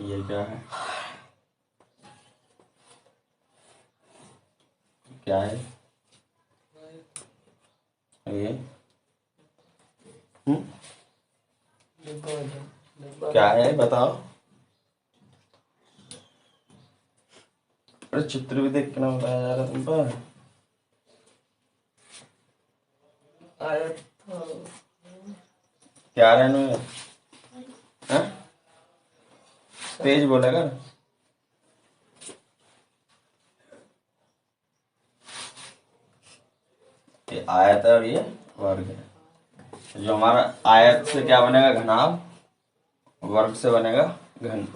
ये क्या है, क्या है ये? क्या है बताओ? अरे चित्र भी देख के ना बताया जा रहा तुम पर। क्या रहने में? हाँ? तेज बोला कर। ये आयत है और ये वर्ग है। जो हमारा आयत से क्या बनेगा, घनाभ, वर्ग से बनेगा घन।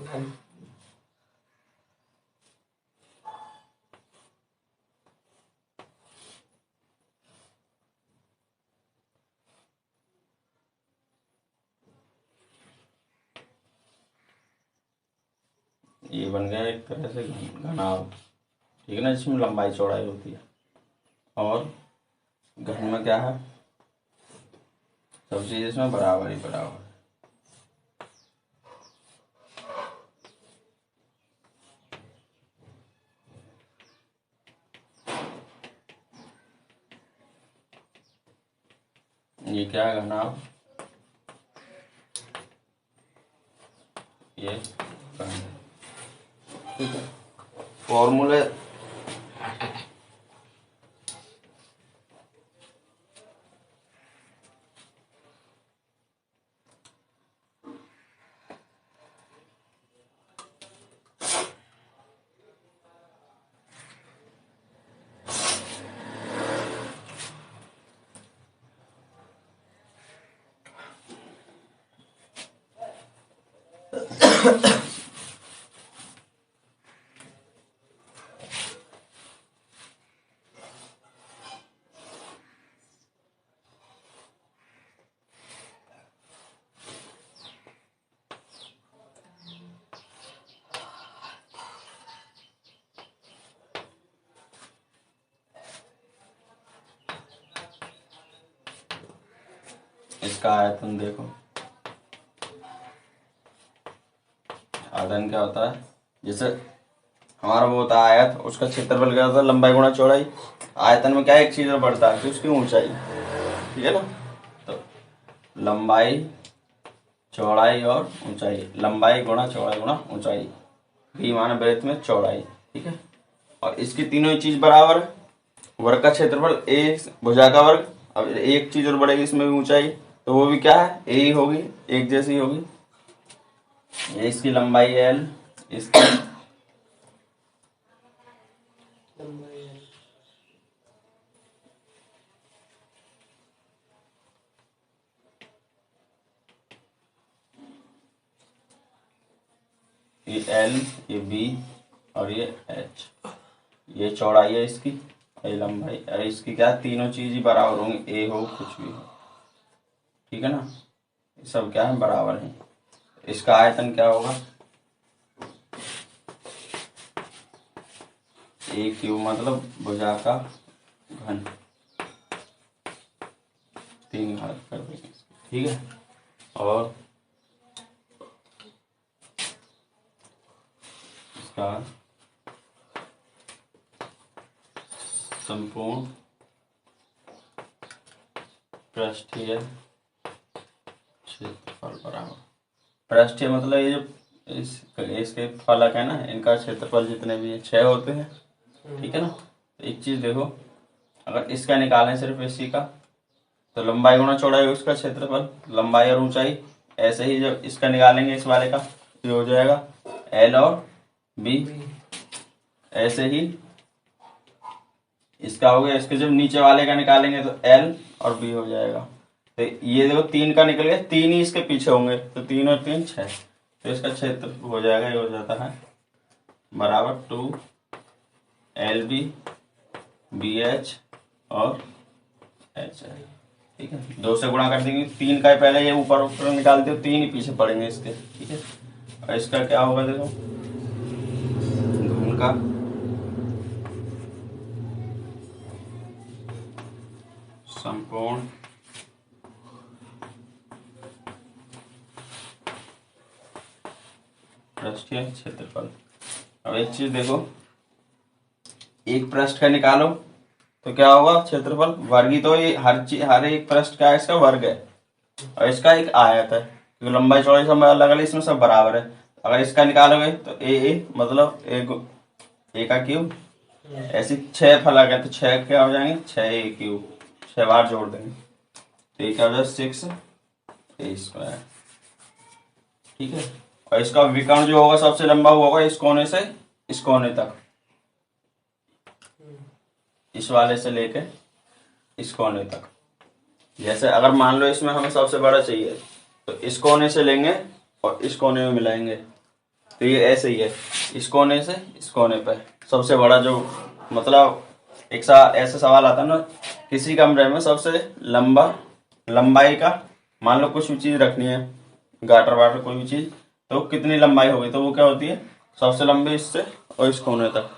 ये बन गया एक तरह से घनाभ, ठीक है ना, जिसमें लंबाई चौड़ाई होती है। और घन में क्या है, सब चीज इसमें बराबर ही बराबर। ये क्या है, घनाभ, ये घन। ठीक है, फॉर्मूले इसका आयतन देखो, आयतन क्या होता है, जैसे हमारा वो होता है आयत, उसका क्षेत्रफल क्या होता है, लंबाई गुणा चौड़ाई। आयतन में क्या एक चीज और बढ़ता है कि उसकी ऊंचाई, ठीक है ना। तो लंबाई, चौड़ाई और ऊंचाई, लंबाई गुणा चौड़ाई गुणा ऊंचाई, भी माने वृत्त में चौड़ाई, ठीक है। और इसकी तीनों ही चीज बराबर है। वर्ग का क्षेत्रफल ए, भुजा का वर्ग। अब एक चीज और बढ़ेगी इसमें भी, ऊंचाई, तो वो भी क्या है, ए ही होगी, एक जैसी होगी। ये इसकी लंबाई एल, इसकी ये एल, ये बी और ये एच, ये चौड़ाई है इसकी, ये लंबाई, और इसकी क्या, तीनों चीज ही बराबर होंगी, ए हो कुछ भी हो, ठीक है ना। ये सब क्या है, बराबर है। इसका आयतन क्या होगा, ए क्यूब, मतलब भुजा का घन, 3 घात कर देंगे, ठीक है। और इसका संपूर्ण पृष्ठीय क्षेत्रफल बराबर, पृष्ठीय मतलब ये जो इसके फलक है ना, इनका क्षेत्रफल जितने भी 6 होते हैं, ठीक है ना। तो एक चीज देखो, अगर इसका निकालें सिर्फ इसी का, तो लंबाई गुणा चौड़ाई उसका क्षेत्रफल, लंबाई और ऊंचाई। ऐसे ही जब इसका निकालेंगे इस वाले का, तो हो जाएगा एल और बी। ऐसे ही इसका हो गया, इसके जब नीचे वाले का निकालेंगे तो एल और बी हो जाएगा। तो ये देखो 3 का निकल गया, 3 ही इसके पीछे होंगे, तो 3 और 3 6, तो इसका क्षेत्र हो जाएगा, ये हो जाता है बराबर 2 एल बी बी एच और एच है, ठीक है। 2 से गुणा कर देंगे, 3 का पहले ये ऊपर ऊपर निकालते हो, 3 ही पीछे पड़ेंगे इसके, ठीक है। और इसका क्या होगा देखो, घन का संपूर्ण पृष्ठीय क्षेत्रफल। अब एक चीज देखो, एक पृष्ठ का निकालो तो क्या होगा क्षेत्रफल वर्गी, तो ये हर एक पृष्ठ का इसका वर्ग है और इसका एक आयत है, क्योंकि लंबाई चौड़ाई सब अलग अलग इसमें सब बराबर है। अगर इसका निकालोगे तो ए मतलब ए का क्यूब, ऐसे 6 फलक है तो 6 क्या हो जाएंगे 6a क्यूब, 6 बार जोड़ देंगे तो ये क्या हो जाएगा 6a²। ठीक है, और इसका विकर्ण जो होगा सबसे लंबा होगा इस कोने से इस कोने तक, इस वाले से लेके इस कोने तक। जैसे अगर मान लो इसमें हमें सबसे बड़ा चाहिए तो इस कोने से लेंगे और इस कोने में मिलाएंगे, तो ये ऐसे ही है, इस कोने से इस कोने पे सबसे बड़ा जो, मतलब ऐसा सवाल आता है ना, किसी कमरे में सबसे लंबाई का, मान लो कुछ भी चीज रखनी है, गाटर वाटर कोई भी चीज, तो कितनी लंबाई होगी, तो वो क्या होती है सबसे लंबी इससे और इस कोने तक,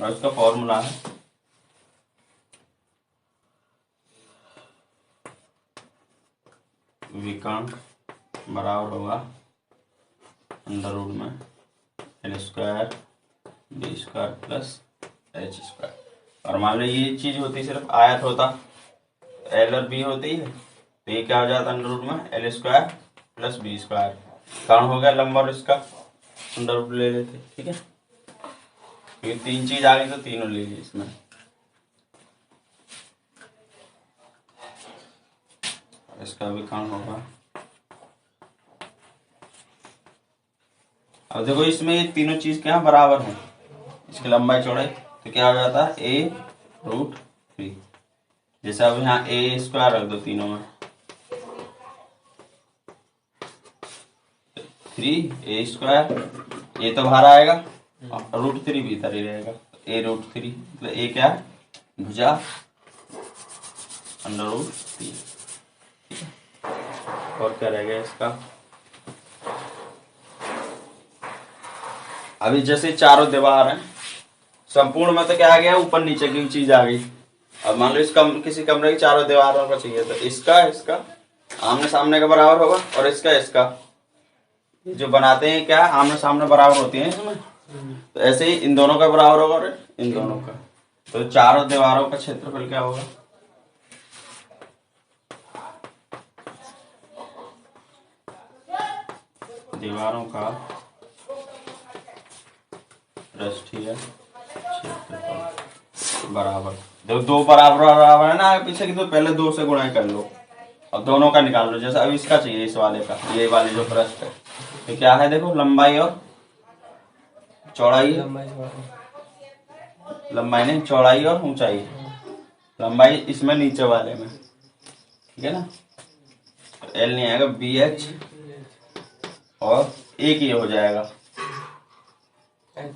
और इसका फॉर्मूला है विकर्ण बराबर होगा √में L² B² प्लस H²। और मान लो ये चीज होती सिर्फ आयत होता, L और B होती है, तो ये क्या हो जाता √में L² प्लस B²। कर्ण हो गया लंबा और इसका √ ले लेते। ठीक है, ये 3 चीज आ गई तो तीनों ले लीजिए इसमें। इसका भी कर्ण होगा, अब देखो इसमें ये तीनों चीज क्या बराबर है, इसकी लंबाई चौड़ाई, तो क्या हो जाता है a√3। जैसे अब यहाँ a² रख दो तीनों में, 3a², ये तो बाहर आएगा और √3 भीतर ही रहेगा, a√3 मतलब a क्या है भुजा √3। और क्या रहेगा इसका, अभी जैसे चारों दीवार हैं, संपूर्ण में तो क्या आ गया ऊपर नीचे की चीज आ गई। अब मान लो किसी कमरे की चारों दीवारों का चाहिए तो इसका आमने सामने का बराबर होगा और इसका जो बनाते हैं क्या आमने सामने बराबर होती है इसमें, तो ऐसे ही इन दोनों का बराबर होगा और इन दोनों का, तो चारों दीवारों का क्षेत्रफल क्या होगा, दीवारों का पृष्ठीय क्षेत्रफल बराबर, देखो दो बराबर है ना पीछे की, तो पहले 2 से गुणा कर लो और दोनों का निकाल लो। जैसे अब इसका चाहिए इस वाले का, ये वाली जो पृष्ठ है, तो क्या है देखो लंबाई और चौड़ाई, लंबाई नहीं चौड़ाई और ऊंचाई, लंबाई इसमें नीचे वाले में, ठीक है ना, L नहीं आएगा BH और एक ही हो जाएगा H।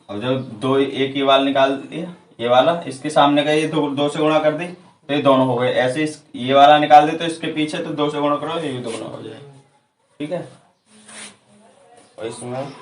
अब जब 2 एक ही वाला निकाल दिया, ये वाला इसके सामने का ये 2 से गुणा कर दी तो ये दोनों हो गए, ऐसे ये वाला निकाल दे तो इसके पीछे तो 2 से गुणा करो ये भी 2 गुणा हो जाए। ठीक है, और इसमें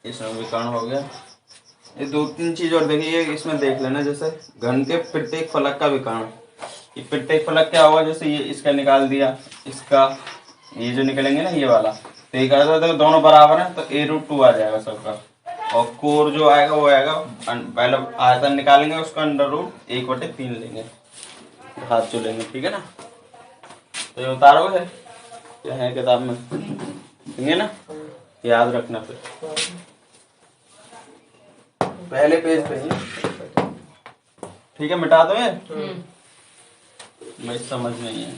इसमें विकर्ण हो गया। ये 2-3 चीज और देखिए इसमें देख लेना, जैसे घन के प्रत्येक फलक का विकर्ण, ये प्रत्येक फलक क्या होगा, जैसे ये इसका निकाल दिया, इसका ये जो निकलेंगे ना ये वाला, तो ये कहता था दोनों बराबर है तो a√2 आ जाएगा सबका, और कोर जो आएगा वो आएगा, पहले आयतन निकालेंगे उसका √1/3 लेंगे, हाथ जो लेंगे। ठीक है ना, तो ये उतारोगे क्या है किताब में ठीक ना, याद रखना फिर पहले पेज पे ही। ठीक है, मिटा दो ये, मैं समझ नहीं है।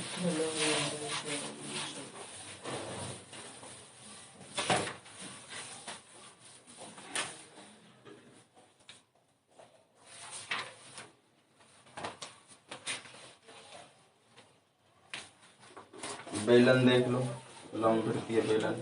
बेलन देख लो, लंबवृत्तीय बेलन,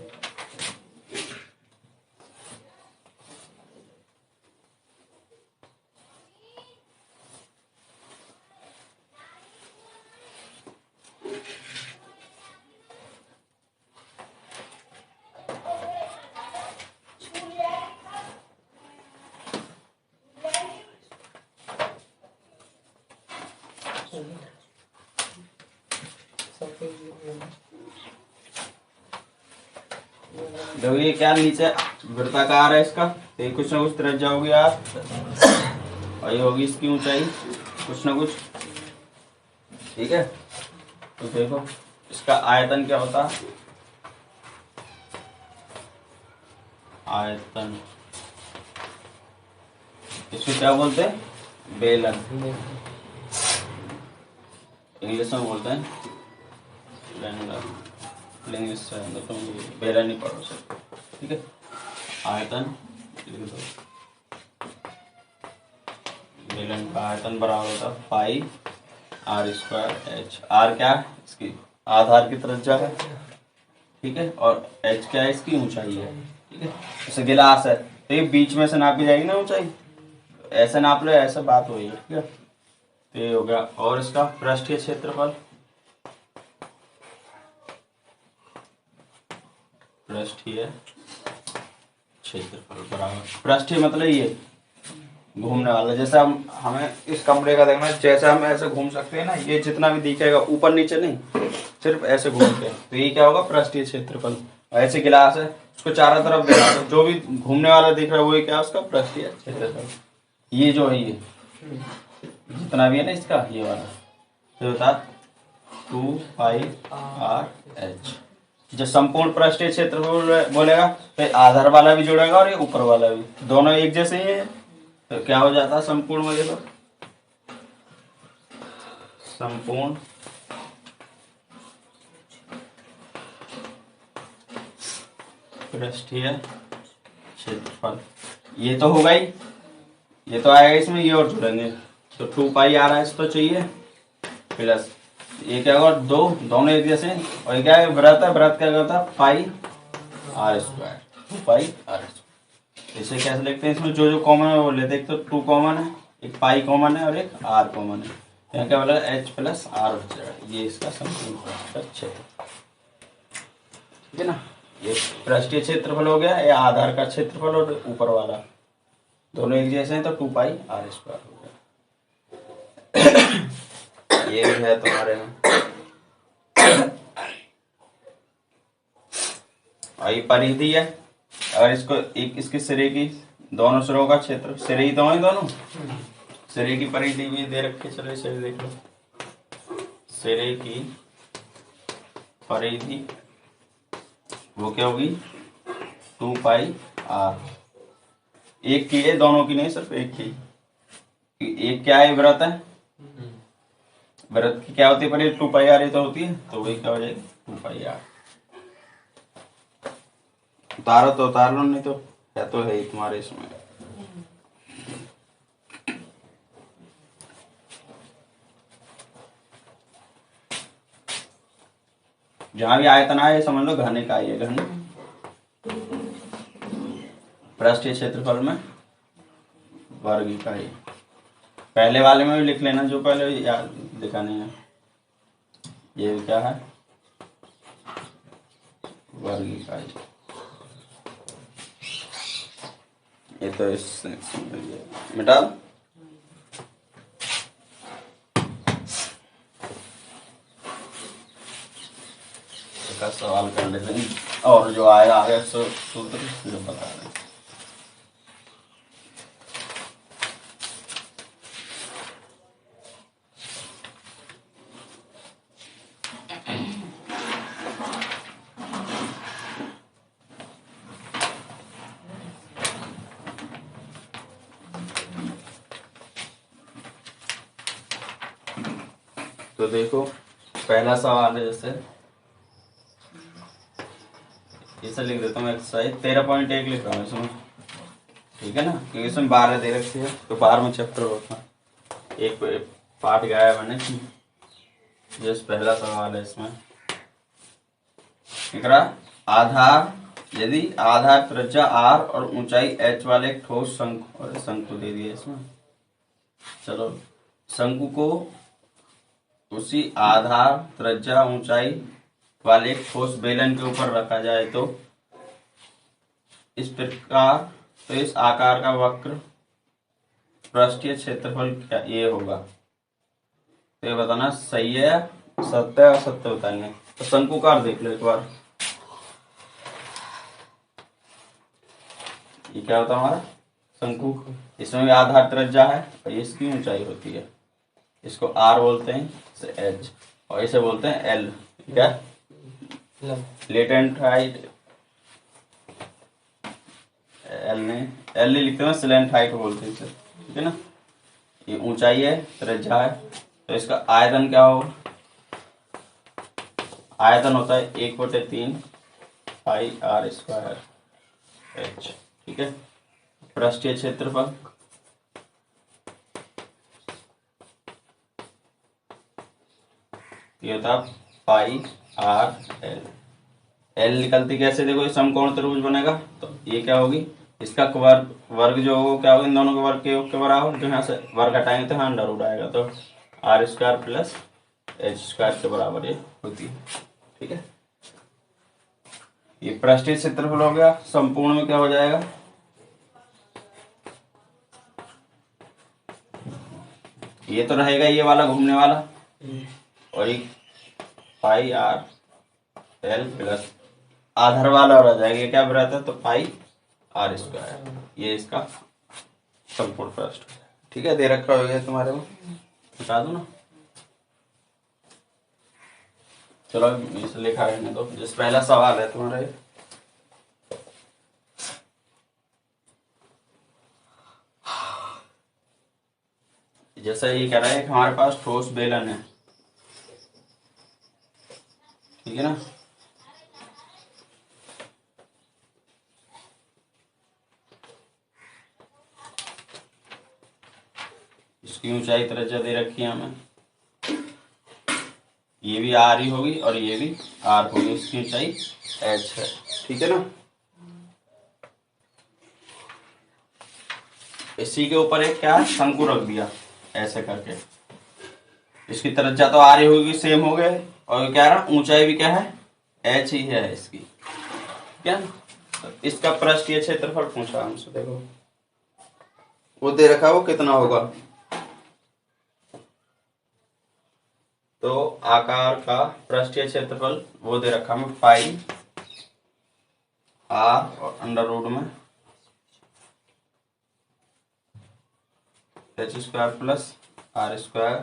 देखो ये क्या नीचे वृत्ताकार है इसका, तो ये कुछ ना कुछ त्रिज्या होगी यार, और ये होगी इसकी ऊंचाई कुछ ना कुछ। ठीक है, तो देखो इसका आयतन क्या होता है, आयतन इसको क्या बोलते हैं, बेलन, इंग्लिश में बोलते हैं इंग्लिश से तो बेलन नहीं पढ़ो सर। ठीक है, आयतन लिख दो, बेलन का आयतन बराबर होता है pi R square H. Are क्या है, इसकी आधार की त्रिज्या है। ठीक है, और एच क्या है, इसकी ऊंचाई है। ठीक है, जैसे गिलास है तो ये बीच में से नापी जाएगी ना ऊंचाई, ऐसे नाप लो, ऐसे बात हुई है। ठीक है, तो ये हो गया। और इसका पृष्ठीय क्षेत्रफल, पृष्ठीय क्षेत्रफल बराबर, पृष्ठीय मतलब ये घूमने वाला, जैसे हम हमें इस कमरे का देखना, जैसे हम ऐसे घूम सकते हैं ना, ये जितना भी दिखेगा ऊपर नीचे नहीं, सिर्फ ऐसे घूमते हैं, तो ये क्या होगा, पृष्ठीय क्षेत्रफल। ऐसे गिलास है, उसको चारों तरफ देखा तो जो भी घूमने वाला दिख रहा है वही क्या, उसका पृष्ठीय क्षेत्रफल। ये जो है ये जितना भी है ना इसका, ये वाला तो होता 2 पाई आर एच। जब संपूर्ण पृष्ठीय क्षेत्रफल बोलेगा तो आधार वाला भी जुड़ेगा और ये ऊपर वाला भी, दोनों एक जैसे ही है, तो क्या हो जाता है संपूर्ण में, देखो संपूर्ण पृष्ठीय क्षेत्रफल। ये तो होगा ही, ये तो आएगा इसमें, ये और जुड़ेंगे तो 2 पाई आर एच तो चाहिए, प्लस ये क्या होगा, दोनों एक जैसे, और ये क्या है, वृत्त है, वृत्त क्या करता है pi R square, 2 pi R square. इसे कैसे लिखते हैं, इसमें जो जो कॉमन है वो लेते हैं, एक तो 2 कॉमन है, एक पाई कॉमन है और एक आर कॉमन है, यहाँ क्या बोला एच प्लस आर हो जाएगा। ये इसका संपूर्ण क्षेत्र, ठीक है ना। ये पृष्ठीय क्षेत्रफल हो गया, ये आधार का क्षेत्रफल, और ऊपर वाला दोनों एक जैसे हैं तो 2 पाई आर स्क्वायर हो गया। ये भी है तुम्हारे में, और ये परिधि है, अगर इसको एक इसके सिरे की, दोनों सिरों का क्षेत्र, सिरे ही तो है दोनों, सिरे की परिधि भी दे रखी है, चलो इसे भी देख लो। सिरे की परिधि वो क्या होगी, 2 पाई आर, एक की है, दोनों की नहीं, सिर्फ एक की। एक क्या है, वृत्त है, वृत्त की क्या होती है परिधि, 2 पाई आर ही तो होती है, तो वही क्या हो जाएगी 2 पाई आर। उतारो तो उतार लो, नहीं तो क्या तो है ही तुम्हारे इसमें। जहां भी आयतन आए समझ लो घने का ही है, घन पृष्ठीय क्षेत्रफल में वर्ग इकाई। पहले वाले में भी लिख लेना, जो पहले याद लिखा नहीं है। ये क्या है, वर्ग इकाई। ये तो इस मिटा, का सवाल कर लेते हैं, और जो आएगा आगे सूत्र जो बता रहे हैं। तो देखो पहला सवाल है, जैसे इसे लिख देता हूँ, एक्सरसाइज 13.1 लिख रहा हूँ इसमें, ठीक है ना, क्योंकि इसमें 12 दे रखी है, तो 12 में चैप्टर होता है, एक पार्ट गया मैंने। जैसे पहला सवाल है इसमें लिख रहा, आधार, यदि आधार त्रिज्या r और ऊंचाई h वाले एक ठोस शंकु, और शंकु दे दिया इसमें, चलो शंकु को उसी आधार त्रिज्या ऊंचाई वाले एक ठोस बेलन के ऊपर रखा जाए तो इस प्रकार, तो इस आकार का वक्र पृष्ठीय क्षेत्रफल क्या ये होगा। तो ये बताना सही है, सत्य है, असत्य बतानी है। तो शंकुकार देख लो एक बार, ये क्या होता है हमारा शंकु। इसमें भी आधार त्रिज्या है और इसकी ऊंचाई होती है, इसको आर बोलते हैं, इसे एच, और इसे बोलते हैं एल। क्या लेटेंट हाइट, एल नहीं लिखते हैं, सिलेंट हाइट बोलते हैं इसे, ठीक है ना। ये ऊंचाई है, त्रिज्या है, तो इसका आयतन क्या होगा, आयतन होता है 1/3 पाई आर स्क्वायर एच, ठीक है। पृष्ठीय क्षेत्रफल ये होता है पाई आर एल। एल निकलती कैसे, देखो ये समकोण त्रिभुज बनेगा, तो ये क्या होगी, इसका वर्ग जो होगा क्या होगा, इन दोनों के वर्ग के योग के बराबर। जो यहाँ से वर्ग हटाएंगे तो यहाँ अंडर रूट आएगा, तो r square plus h square के बराबर ये होती है, ठीक है। ये पृष्ठीय क्षेत्रफल हो गया। संपूर्ण में क्या हो जाएगा, ये तो रहेगा ये वाला घूमने वाला, और एक पाई आर एल प्लस आधार वाला रह जाएगा, ये क्या रहता है, तो पाई आर स्क्वायर, ये इसका संपूर्ण पृष्ठ, ठीक है। दे रखा होगा तुम्हारे में, बता दो ना। चलो इसे लिखा रहने दो, जिस पहला सवाल है तुम्हारा, जैसा ये कह रहा है कि हमारे पास ठोस बेलन है, ठीक है ना। इसकी ऊंचाई त्रिज्या दे रखी है हमें, ये भी आर ही होगी और ये भी आर होगी, इसकी ऊंचाई एच है, ठीक है ना। इसी के ऊपर एक क्या शंकु रख दिया ऐसे करके, इसकी त्रिज्या तो आर ही होगी, सेम हो गए, और क्या रहा ऊंचाई भी क्या है, एच ही है इसकी, क्या। तो इसका पृष्ठीय क्षेत्रफल पूछा हमसे, देखो वो दे रखा है, वो कितना होगा, तो आकार का पृष्ठीय क्षेत्रफल वो दे रखा हमें पाई आर और अंडर रूट में h square plus r square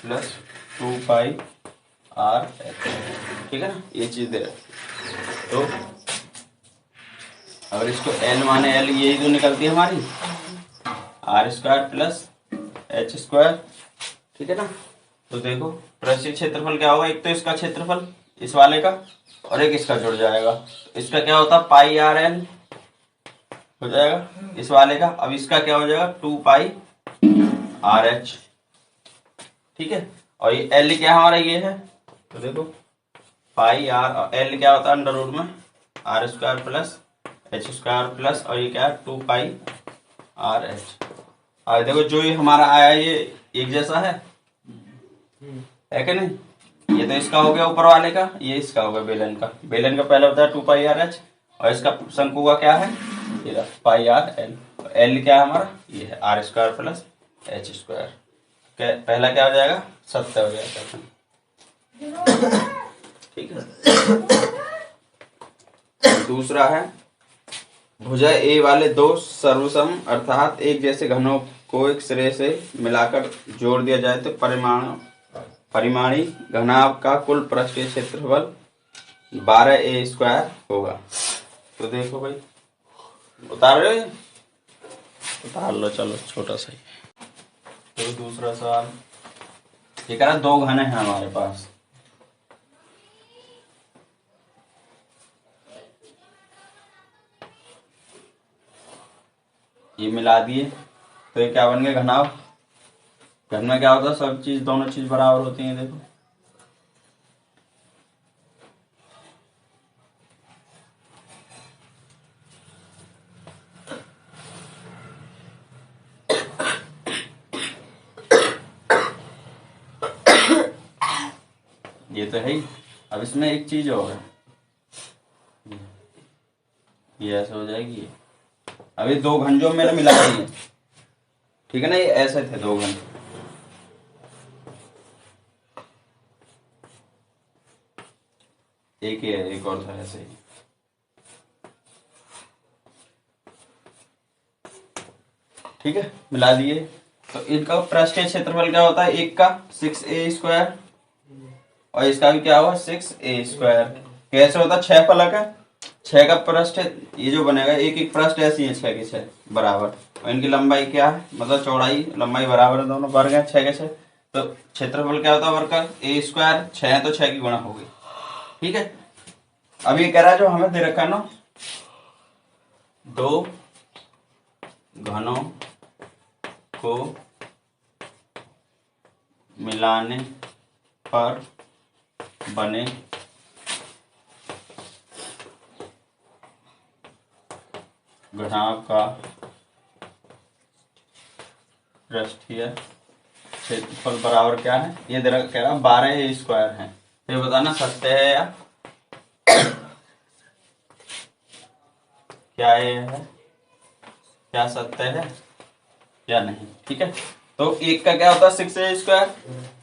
plus 2 pi r h, ठीक है ना। ये चीज दे रखी, तो अगर इसको एल माने एल, यही तो निकलती है हमारी r square plus h square, ठीक है ना। तो देखो पृष्ठीय क्षेत्रफल क्या होगा, एक तो इसका क्षेत्रफल इस वाले का और एक इसका जुड़ जाएगा, तो इसका क्या होता है पाई आर एल हो जाएगा इस वाले का। अब इसका क्या हो जाएगा 2 पाई आर एच, ठीक है। और ये एल क्या हमारा ये है, तो देखो पाई आर एल क्या होता है अंडर रूट में r square plus h square plus, और ये क्या है 2 पाई आर एच। और देखो जो ये हमारा आया ये एक जैसा है कि नहीं, ये तो इसका हो गया ऊपर वाले का, ये इसका हो गया बेलन का। बेलन का पहला होता है 2 पाई आर एच, और इसका शंकु का क्या है, ये पाई आर एल। एल क्या है हमारा, ये है r square plus h square. पहला क्या हो जाएगा, सत्य हो जाएगा, ठीक है। दूसरा है भुजा ए वाले दो सर्वसम अर्थात एक जैसे घनों को एक सिरे से मिलाकर जोड़ दिया जाए तो परिमाणी घनाभ का कुल पृष्ठीय क्षेत्रफल 12a स्क्वायर होगा। तो देखो भाई, उतार रहे हो, उतार लो, चलो छोटा सा ही। तो दूसरा सवाल ये कह रहा दो घने हैं हमारे पास, ये मिला दिए तो ये क्या बन गया घनाभ। घन में क्या होता है, सब चीज दोनों चीज बराबर होती हैं, देखो ये तो है ही। अब इसमें एक चीज और है, ये ऐसे हो जाएगी। अभी दो घन जो मैंने मिला दिए, ठीक है ना, ये ऐसे थे दो घन, एक ही है, एक और था ऐसे ही। ठीक है, मिला दिए। तो इनका पृष्ठीय क्षेत्रफल क्या होता है, एक का 6a² और इसका भी क्या हुआ 6a²। कैसे होता है, 6 फलक है, 6 का पृष्ठ ये जो बनेगा, एक एक पृष्ठ ऐसी है 6 के 6 बराबर, और इनकी लंबाई क्या है, मतलब चौड़ाई लंबाई बराबर है, दोनों वर्ग है 6 के 6। तो क्षेत्रफल क्या होता है वर्ग का, a², 6 है तो 6 की गुणा हो गई। ठीक है, अब ये कह रहा है जो हमें दे रखा है ना, 2 घनों को मिलाने पर बने घनाभ का पृष्ठीय क्षेत्रफल बराबर क्या है, ये दे कह रहा 12a² है। ये बताना सत्य है या क्या ये है, क्या सत्य है या नहीं। ठीक है, तो एक का क्या होता है 6a²,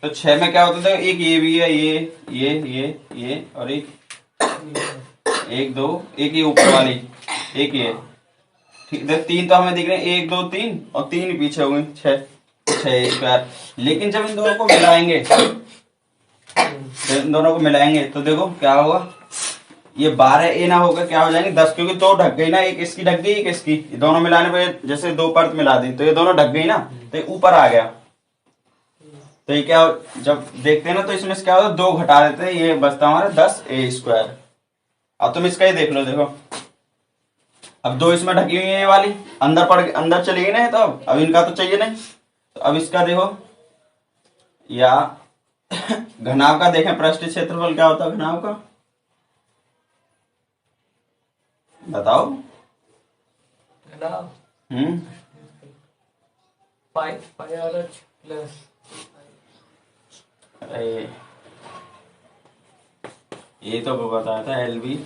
तो 6 में क्या होता है, एक ये भी है, ये और एक दो, एक ये ऊपर वाली, एक ये। ठीक, देख 3 तो हमें दिख रहे हैं, 1 2 3 और 3 ही पीछे हो गए 6a²। लेकिन जब इन दोनों को मिलाएंगे, इन दोनों को मिलाएंगे तो देखो क्या होगा, ये 12a ना होगा, क्या हो जाएंगे 10, क्योंकि 2 ढक गई ना, एक इसकी ढक गई, एक इसकी, दोनों मिलाने पर जैसे 2 परत मिला दी तो ये दोनों ढक गई ना, तो ये ऊपर आ गया। तो ये क्या, जब देखते हैं ना तो इसमें से क्या होता है, 2 घटा देते हैं, ये बचता हमारा 10a²। अब तुम इसका ही देख लो, देखो अब 2 इसमें ढकी हुई है, ये वाली अंदर चली गई ना, तो अब इनका तो चाहिए नहीं, तो अब इसका देखो, या घनाभ का देखें, पृष्ठीय क्षेत्रफल क्या होता है घनाभ का, बताओ। अरे ये तो बताया था LB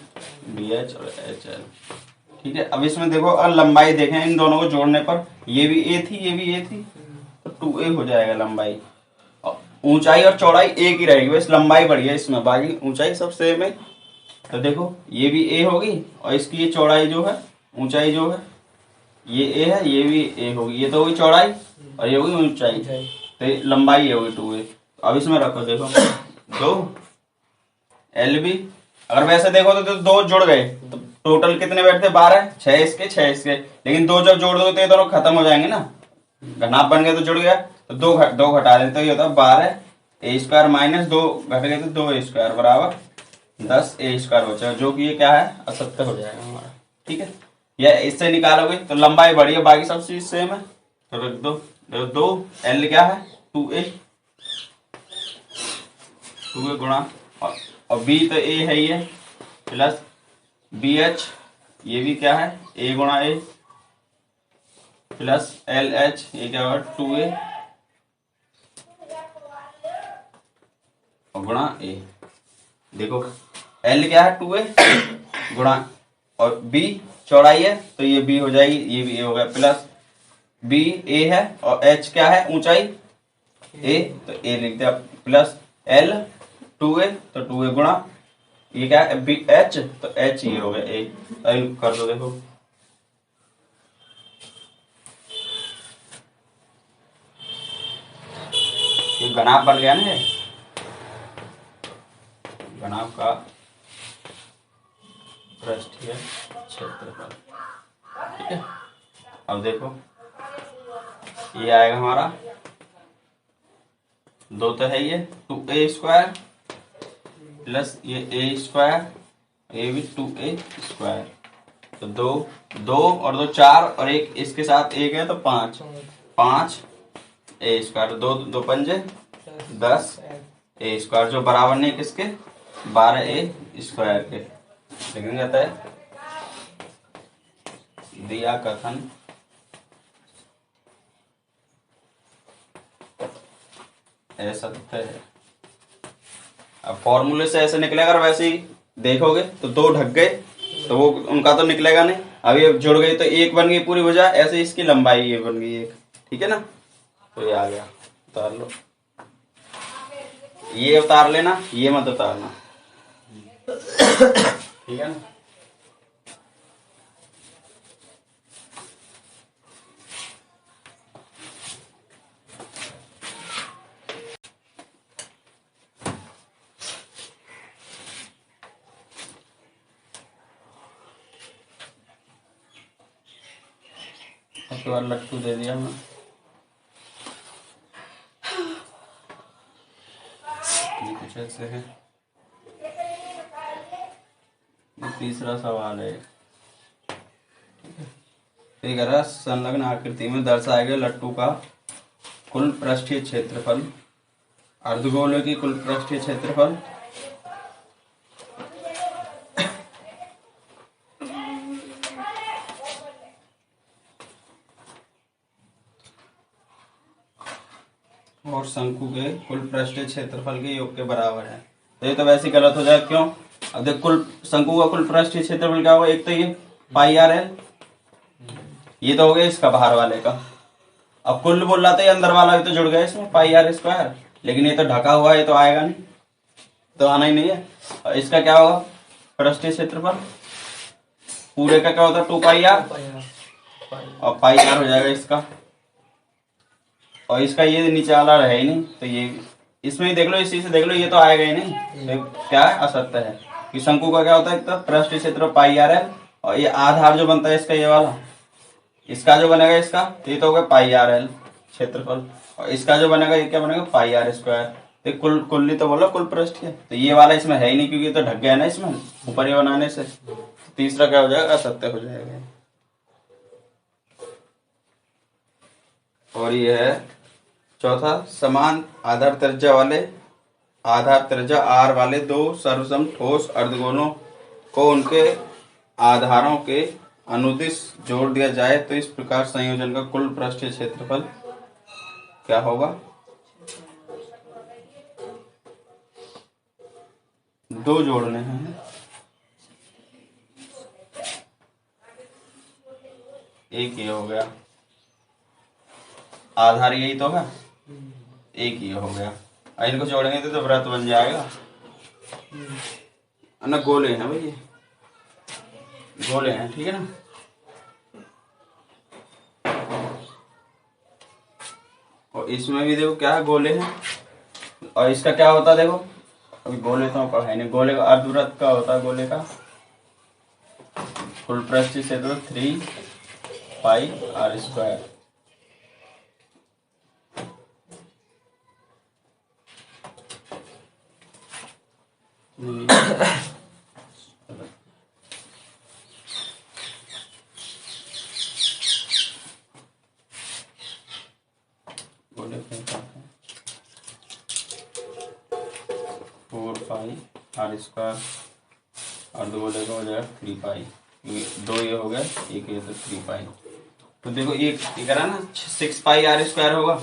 BH और HL। ठीक है, अब इसमें देखो अगर लंबाई देखें इन दोनों को जोड़ने पर, ये भी a थी, ये भी a थी, तो 2a हो जाएगा लंबाई। ऊंचाई और चौड़ाई एक ही रहेगी, बस लंबाई बढ़ी है इसमें, बाकी ऊंचाई सब सेम है। तो देखो ये भी a होगी और इसकी ये चौड़ाई जो है, ऊंचाई जो है ये a है, ये भी a होगी, ये तो होगी चौड़ाई और ये होगी ऊंचाई, तो लंबाई ये होगी 2a। अब इसमें रखो, देखो 2 LB, अगर वैसे देखो तो 2 जुड़ गए तो टोटल कितने बैठते, 12, 6 इसके 6 इसके, लेकिन 2 जब जोड़ दोगे तो ये दोनों खत्म हो जाएंगे ना, घनाभ बन गए तो जुड़ गया, तो 2 घटा देते, तो ये होता है 12a² माइनस 2 घट गए तो 2a² बराबर 10a² बचा, जो कि ये क्या है असत्य हो जाएगा हमारा। ठीक है, या इससे निकालोगे तो लंबाई बढ़ी है, बाकी सब चीज सेम है, तो रख दो। 2 L क्या है 2a गुणा और B तो a है ही है, प्लस BH ये भी क्या है a गुणा a, प्लस LH ये क्या होगा 2a और गुणा a। देखो L क्या है 2a गुणा और B चौड़ाई है तो ये B हो जाएगी, ये भी a हो गया, प्लस B a है और H क्या है ऊंचाई a, तो a लिख दिया, प्लस L 2a तो 2a गुणा ये क्या है BH तो H ये हो गया a। कर दो, देखो ये घनाभ बन गया ना, घनाभ का पृष्ठीय क्षेत्रफल। ठीक है, अब देखो ये आएगा हमारा 2 तो है ये 2a² प्लस ये a², ये भी 2a², तो 2 और 2 4 और एक इसके साथ एक है तो 5 5a², 2 पंजे 10a², जो बराबर नहीं किसके 12a² के। लिखेंगे जाता है दिया कथन असत्य है। अब फॉर्मूले से ऐसे निकलेगा, अगर वैसे ही देखोगे तो 2 ढक गए तो वो उनका तो निकलेगा नहीं, अब ये जुड़ गई तो 1 बन गई पूरी वजह, ऐसे इसकी लंबाई ये बन गई 1। ठीक है ना, तो ये आ गया, उतार लो, ये उतार लेना, ये मत उतारना। ठीक है ना। उसके बाद लट्टू दे दिया मैं। ये कुछ ऐसे है। तीसरा सवाल है, ठीक है। संलग्न आकृति में दर्शाए गए लट्टू का कुल पृष्ठीय क्षेत्रफल, अर्धगोले की कुल पृष्ठीय क्षेत्रफल, और शंकु के कुल पृष्ठीय क्षेत्रफल के योग के बराबर है। तो ये तो वैसे ही गलत हो जाए, क्यों? अब देख, कुल शंकु का कुल पृष्ठीय क्षेत्रफल क्या होगा? एक तो ये पाई आर है, ये तो हो गया इसका बाहर वाले का। अब कुल बोल रहा था, ये अंदर वाला भी तो जुड़ गया इसमें, पाई आर स्क्वायर, लेकिन ये तो ढका हुआ है, ये तो आएगा नहीं, तो आना ही नहीं है। और इसका क्या होगा? पृष्ठीय क्षेत्रफल पूरे का क्या होता है? 2 पाई आर, और पाई आर हो जाएगा इसका। और इसका ये नीचे वाला है ही नहीं, तो ये इसमें ही देख लो, इसी से देख लो, ये तो आएगा ही नहीं। तो क्या है? असत्य है कि शंकु का क्या होता है? तो पृष्ठीय क्षेत्र पाई आर है, और ये आधार जो बनता है इसका, ये वाला, इसका जो बनेगा इसका, तो ये तो हो गया पाई आर एल क्षेत्रफल, और इसका जो बनेगा ये क्या बनेगा? पाई आर स्क्वायर। तो कुल ही तो बोला कुल पृष्ठीय, तो ये वाला इसमें है ही नहीं, क्योंकि ये तो ढक गया ना इसमें ऊपर ये बनाने से। तीसरा क्या हो जाएगा? असत्य हो जाएगा। और ये है चौथा, समान आधार त्रिज्या आर वाले दो सर्वसम ठोस अर्धगोलों को उनके आधारों के अनुदिश जोड़ दिया जाए तो इस प्रकार संयोजन का कुल पृष्ठीय क्षेत्रफल क्या होगा? 2 जोड़ने हैं, एक ये हो गया, आधार यही तो है, एक ये हो गया। इनको जोड़ेंगे तो वृत्त बन जाएगा ना। गोले हैं भाई, ये गोले हैं, ठीक है ना। और इसमें भी देखो क्या है? गोले हैं। और इसका क्या होता है? देखो, अभी गोले तो पढ़ाई नहीं। गोले का अर्धवृत्त का होता है, गोले का कुल पृष्ठीय क्षेत्र 3 पाई आर स्क्वायर। गोले 4 पाई आर स्क्वायर, अर्धगोले का हो जाएगा 3 पाई, 2 ये हो गया, एक ये तो 3 पाई। तो देखो ये करा ना, 6 पाई आर स्क्वायर होगा।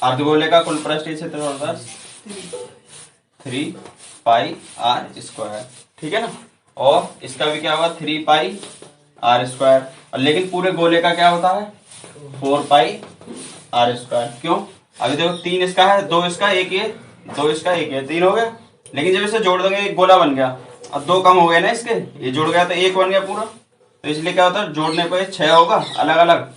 अर्धगोले का कुल पृष्ठीय क्षेत्रफल होता है 3 पाई आर स्क्वायर, ठीक है ना। और इसका भी क्या होगा? 3 पाई आर स्क्वायर। और लेकिन पूरे गोले का क्या होता है? 4 पाई आर स्क्वायर। क्यों? अभी देखो 3 इसका है, 2 इसका, एक ये, 2 इसका, एक ये, 3 हो गया। लेकिन जब इसे जोड़ देंगे एक गोला बन गया, अब 2 कम हो गए ना इसके, ये जुड़ गया तो 1 बन गया पूरा। तो इसलिए क्या होता है? जोड़ने पर 6 होगा अलग अलग,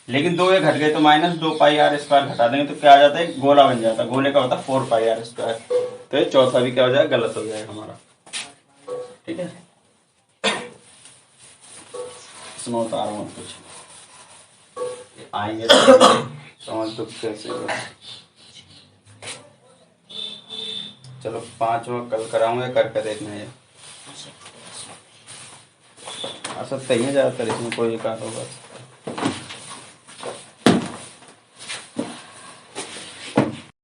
लेकिन 2 ये घट गए तो -2 पाई आर स्क्वायर घटा देंगे तो क्या आ जाता है? गोला बन जाता है। गोले का होता है 4 पाई आर स्क्वायर। तो ये चौथा भी क्या हो जाएगा? गलत हो जाएगा हमारा, ठीक है। इसमें उतारो मत कुछ, आएंगे समझ तो कैसे। चलो 5वां कल कराऊंगा, करके देखना है। असत्य ही है ज्यादातर, इसमें कोई एक होगा।